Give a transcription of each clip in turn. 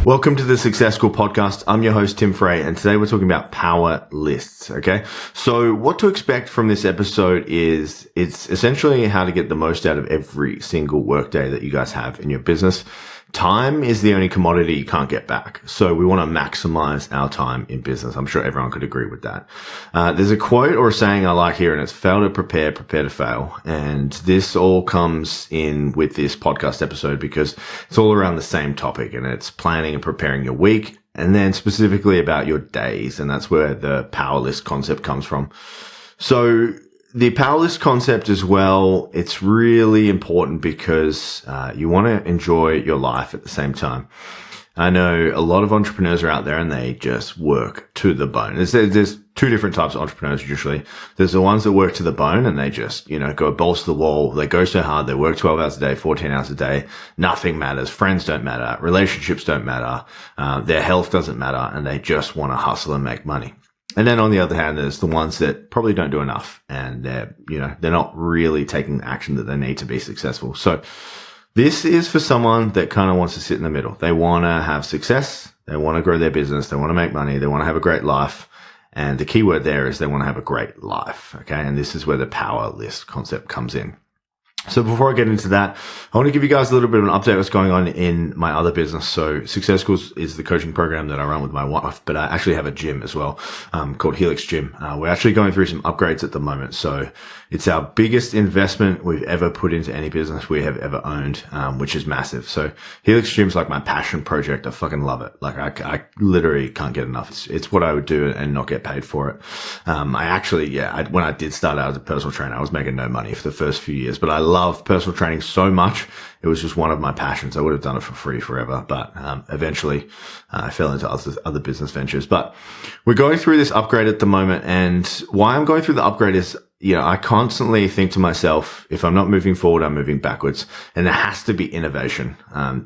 Welcome to the Success School podcast. I'm your host, Tim Frey, and today we're talking about power lists. Okay. So what to expect from this episode is it's essentially how to get the most out of every single workday that you guys have in your business. Time is the only commodity you can't get back. So we want to maximize our time in business. I'm sure everyone could agree with that. There's a quote or a saying I like here, and it's fail to prepare, prepare to fail. And this all comes in with this podcast episode because it's all around the same topic, and it's planning and preparing your week, and then specifically about your days. And that's where the power list concept comes from. So the power list concept as well, it's really important because you want to enjoy your life at the same time. I know a lot of entrepreneurs are out there and they just work to the bone. There's two different types of entrepreneurs usually. There's the ones that work to the bone and they just, go balls to the wall. They go so hard. They work 12 hours a day, 14 hours a day. Nothing matters. Friends don't matter. Relationships don't matter. Their health doesn't matter. And they just want to hustle and make money. And then on the other hand, there's the ones that probably don't do enough and they're not really taking the action that they need to be successful. So this is for someone that kind of wants to sit in the middle. They want to have success. They want to grow their business. They want to make money. They want to have a great life. And the key word there is they want to have a great life. Okay. And this is where the power list concept comes in. So before I get into that, I want to give you guys a little bit of an update what's going on in my other business. So Success Schools is the coaching program that I run with my wife, but I actually have a gym as well, called Helix Gym. We're actually going through some upgrades at the moment. So it's our biggest investment we've ever put into any business we have ever owned, which is massive. So Helix Gym's like my passion project. I fucking love it. Like I literally can't get enough. It's what I would do and not get paid for it. When I did start out as a personal trainer, I was making no money for the first few years, but I love personal training so much. It was just one of my passions. I would have done it for free forever, but eventually I fell into other business ventures. But we're going through this upgrade at the moment, and why I'm going through the upgrade is, I constantly think to myself, if I'm not moving forward, I'm moving backwards. And there has to be innovation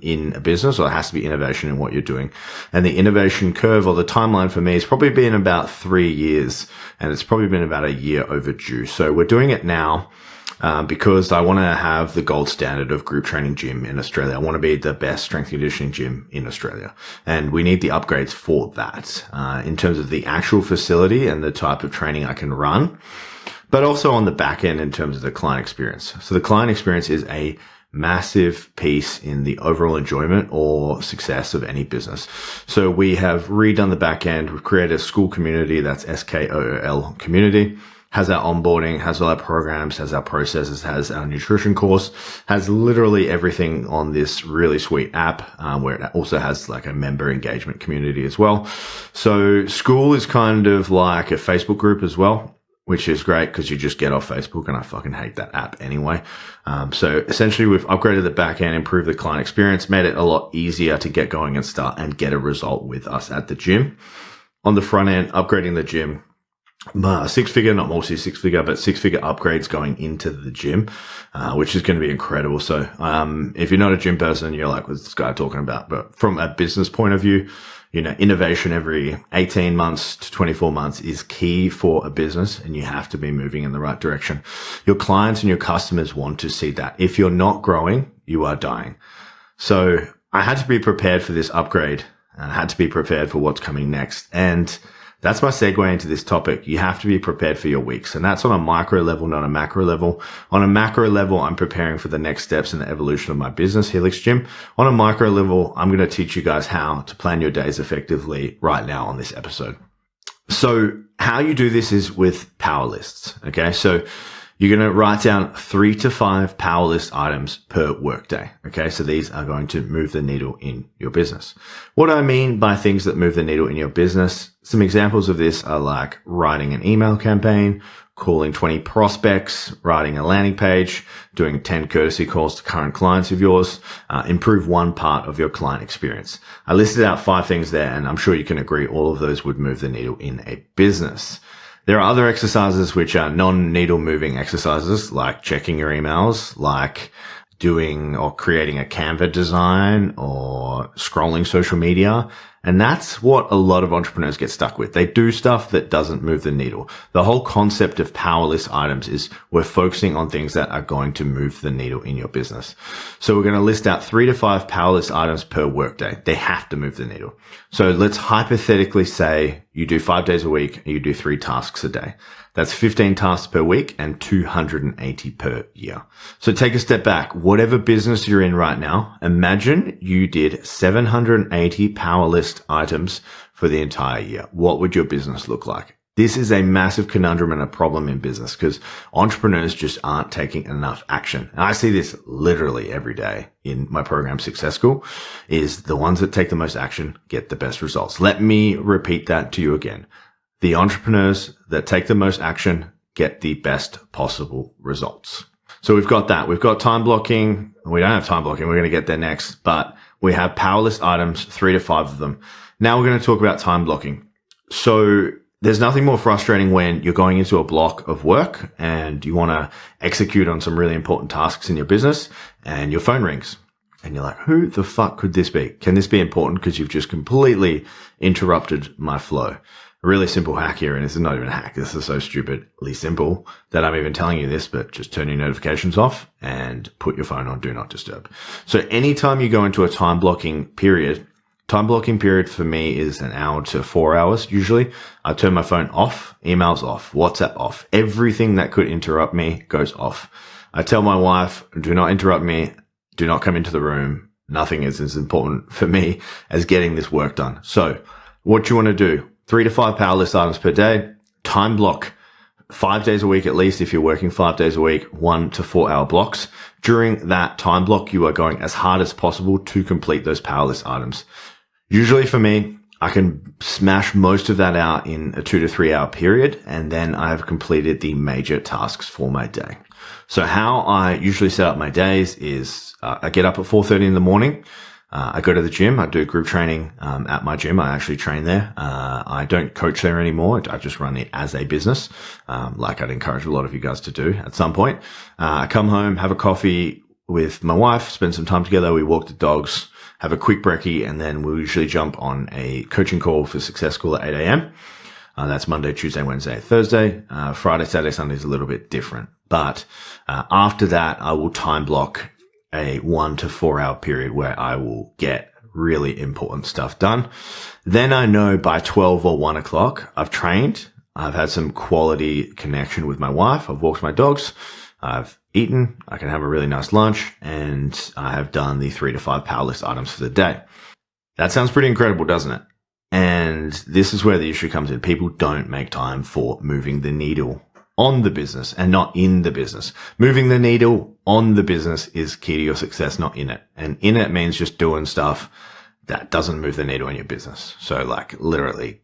in a business, or there has to be innovation in what you're doing. And the innovation curve, or the timeline for me, has probably been about 3 years, and it's probably been about a year overdue. So we're doing it now. Because I want to have the gold standard of group training gym in Australia. I want to be the best strength conditioning gym in Australia. And we need the upgrades for that, in terms of the actual facility and the type of training I can run, but also on the back end in terms of the client experience. So the client experience is a massive piece in the overall enjoyment or success of any business. So we have redone the back end. We've created a school community, that's SKOOL community. Has our onboarding, has all our programs, has our processes, has our nutrition course, has literally everything on this really sweet app, where it also has like a member engagement community as well. So school is kind of like a Facebook group as well, which is great because you just get off Facebook, and I fucking hate that app anyway. So essentially we've upgraded the back end, improved the client experience, made it a lot easier to get going and start and get a result with us at the gym. On the front end, upgrading the gym. Six-figure, not multi-six-figure, but six-figure upgrades going into the gym, which is going to be incredible. So, if you're not a gym person, you're like, what's this guy talking about? But from a business point of view, innovation every 18 months to 24 months is key for a business, and you have to be moving in the right direction. Your clients and your customers want to see that. If you're not growing, you are dying. So I had to be prepared for this upgrade, and I had to be prepared for what's coming next. And that's my segue into this topic. You have to be prepared for your weeks. And that's on a micro level, not a macro level. On a macro level, I'm preparing for the next steps in the evolution of my business, Helix Gym. On a micro level, I'm going to teach you guys how to plan your days effectively right now on this episode. So how you do this is with power lists. Okay. So you're going to write down 3 to 5 power list items per workday. Okay. So these are going to move the needle in your business. What do I mean by things that move the needle in your business? Some examples of this are like writing an email campaign, calling 20 prospects, writing a landing page, doing 10 courtesy calls to current clients of yours, improve one part of your client experience. I listed out 5 things there, and I'm sure you can agree all of those would move the needle in a business. There are other exercises which are non-needle moving exercises, like checking your emails, like doing or creating a Canva design, or scrolling social media. And that's what a lot of entrepreneurs get stuck with. They do stuff that doesn't move the needle. The whole concept of power list items is we're focusing on things that are going to move the needle in your business. So we're going to list out 3 to 5 power list items per workday. They have to move the needle. So let's hypothetically say you do 5 days a week and you do 3 tasks a day. That's 15 tasks per week and 280 per year. So take a step back. Whatever business you're in right now, imagine you did 780 power list items for the entire year. What would your business look like? This is a massive conundrum and a problem in business because entrepreneurs just aren't taking enough action. And I see this literally every day in my program Success School is the ones that take the most action get the best results. Let me repeat that to you again. The entrepreneurs that take the most action get the best possible results. So we've got that. We've got time blocking. We don't have time blocking. We're going to get there next, but we have power list items, 3 to 5 of them. Now we're going to talk about time blocking. So there's nothing more frustrating when you're going into a block of work and you want to execute on some really important tasks in your business and your phone rings and you're like, who the fuck could this be? Can this be important? Because you've just completely interrupted my flow. A really simple hack here, and this is not even a hack. This is so stupidly simple that I'm even telling you this, but just turn your notifications off and put your phone on Do Not Disturb. So anytime you go into a time blocking period for me is an hour to 4 hours usually. I turn my phone off, emails off, WhatsApp off. Everything that could interrupt me goes off. I tell my wife, do not interrupt me. Do not come into the room. Nothing is as important for me as getting this work done. So what you want to do, 3 to 5 power list items per day, time block 5 days a week at least. If you're working 5 days a week, 1 to 4 hour blocks. During that time block, you are going as hard as possible to complete those power list items. Usually for me, I can smash most of that out in a 2 to 3 hour period. And then I have completed the major tasks for my day. So how I usually set up my days is I get up at 4:30 in the morning. I go to the gym. I do group training at my gym. I actually train there. I don't coach there anymore. I just run it as a business, like I'd encourage a lot of you guys to do at some point. I come home, have a coffee with my wife, spend some time together. We walk the dogs, have a quick brekkie, and then we'll usually jump on a coaching call for Success School at 8 a.m. That's Monday, Tuesday, Wednesday, Thursday. Friday, Saturday, Sunday is a little bit different. But after that, I will time block a 1 to 4 hour period where I will get really important stuff done. Then I know by 12 or 1 o'clock, I've trained. I've had some quality connection with my wife. I've walked my dogs. I've eaten. I can have a really nice lunch, and I have done the 3 to 5 power list items for the day. That sounds pretty incredible, doesn't it? And this is where the issue comes in. People don't make time for moving the needle on the business and not in the business. Moving the needle on the business is key to your success, not in it. And in it means just doing stuff that doesn't move the needle in your business. So like literally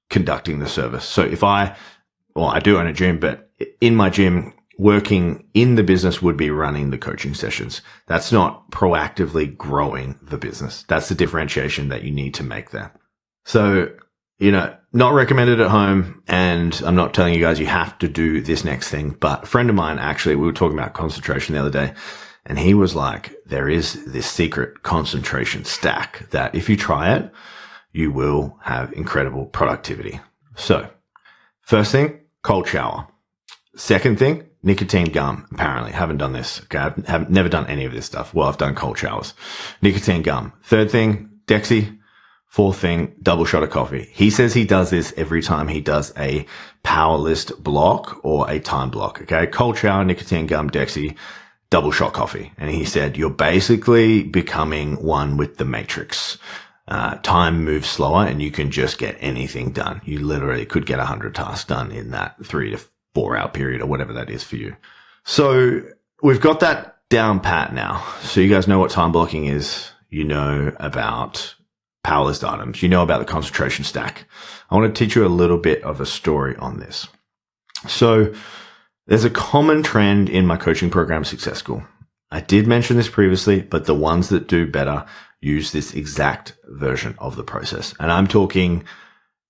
conducting the service. So I do own a gym, but in my gym, working in the business would be running the coaching sessions. That's not proactively growing the business. That's the differentiation that you need to make there. So, not recommended at home. And I'm not telling you guys you have to do this next thing, but a friend of mine, actually, we were talking about concentration the other day, and he was like, there is this secret concentration stack that if you try it, you will have incredible productivity. So first thing, cold shower. Second thing, nicotine gum. Apparently, haven't done this. Okay, I've never done any of this stuff. Well, I've done cold showers. Nicotine gum. Third thing, Dexy. Fourth thing, double shot of coffee. He says he does this every time he does a power list block or a time block. Okay, cold shower, nicotine gum, Dexy, double shot coffee. And he said, you're basically becoming one with the matrix. Time moves slower and you can just get anything done. You literally could get 100 tasks done in that 3 to 4 hour period or whatever that is for you. So we've got that down pat now. So you guys know what time blocking is. You know about power list items. You know about the concentration stack. I want to teach you a little bit of a story on this. So there's a common trend in my coaching program, Success School. I did mention this previously, but the ones that do better use this exact version of the process. And I'm talking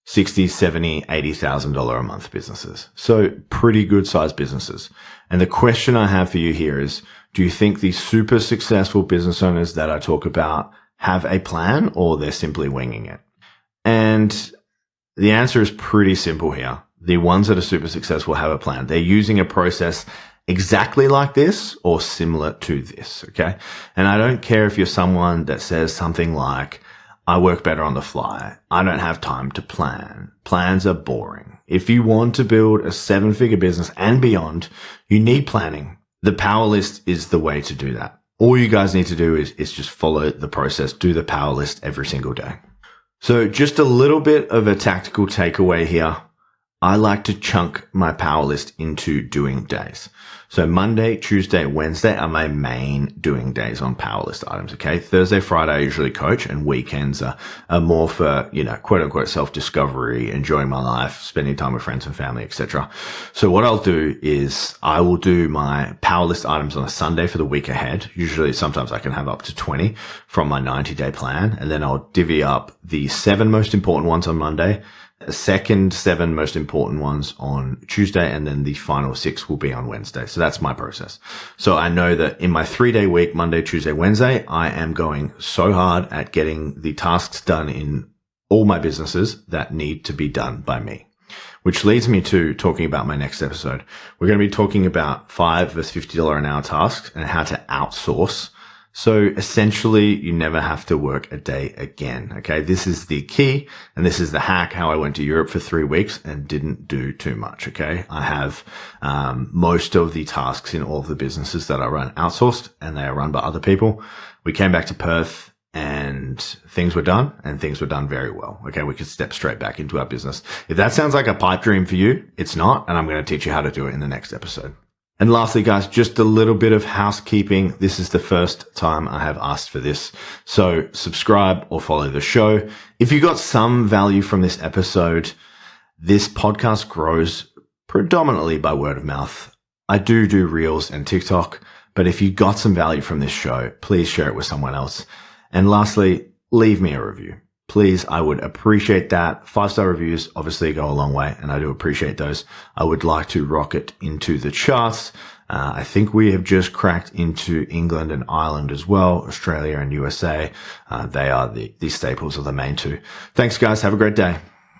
$60,000, $70,000, $80,000 a month businesses. So pretty good sized businesses. And the question I have for you here is, do you think these super successful business owners that I talk about have a plan, or they're simply winging it? And the answer is pretty simple here. The ones that are super successful have a plan. They're using a process exactly like this or similar to this, okay? And I don't care if you're someone that says something like, I work better on the fly. I don't have time to plan. Plans are boring. If you want to build a 7-figure business and beyond, you need planning. The power list is the way to do that. All you guys need to do is just follow the process, do the power list every single day. So just a little bit of a tactical takeaway here. I like to chunk my power list into doing days. So Monday, Tuesday, Wednesday are my main doing days on power list items. Okay. Thursday, Friday, I usually coach, and weekends are more for, quote unquote self-discovery, enjoying my life, spending time with friends and family, etc. So what I'll do is I will do my power list items on a Sunday for the week ahead. Usually sometimes I can have up to 20 from my 90-day plan. And then I'll divvy up the 7 most important ones on Monday, the second 7 most important ones on Tuesday, and then the final 6 will be on Wednesday. So that's my process. So I know that in my 3-day week, Monday, Tuesday, Wednesday, I am going so hard at getting the tasks done in all my businesses that need to be done by me. Which leads me to talking about my next episode. We're going to be talking about $5 versus $50 an hour tasks and how to outsource. So essentially, you never have to work a day again. Okay. This is the key, and this is the hack, how I went to Europe for 3 weeks and didn't do too much. Okay. I have, most of the tasks in all of the businesses that I run outsourced, and they are run by other people. We came back to Perth and things were done, and things were done very well. Okay. We could step straight back into our business. If that sounds like a pipe dream for you, it's not. And I'm going to teach you how to do it in the next episode. And lastly, guys, just a little bit of housekeeping. This is the first time I have asked for this. So subscribe or follow the show. If you got some value from this episode, this podcast grows predominantly by word of mouth. I do reels and TikTok, but if you got some value from this show, please share it with someone else. And lastly, leave me a review. Please, I would appreciate that. 5-star reviews obviously go a long way, and I do appreciate those. I would like to rocket into the charts. I think we have just cracked into England and Ireland as well, Australia and USA. They are the staples of the main 2. Thanks, guys. Have a great day.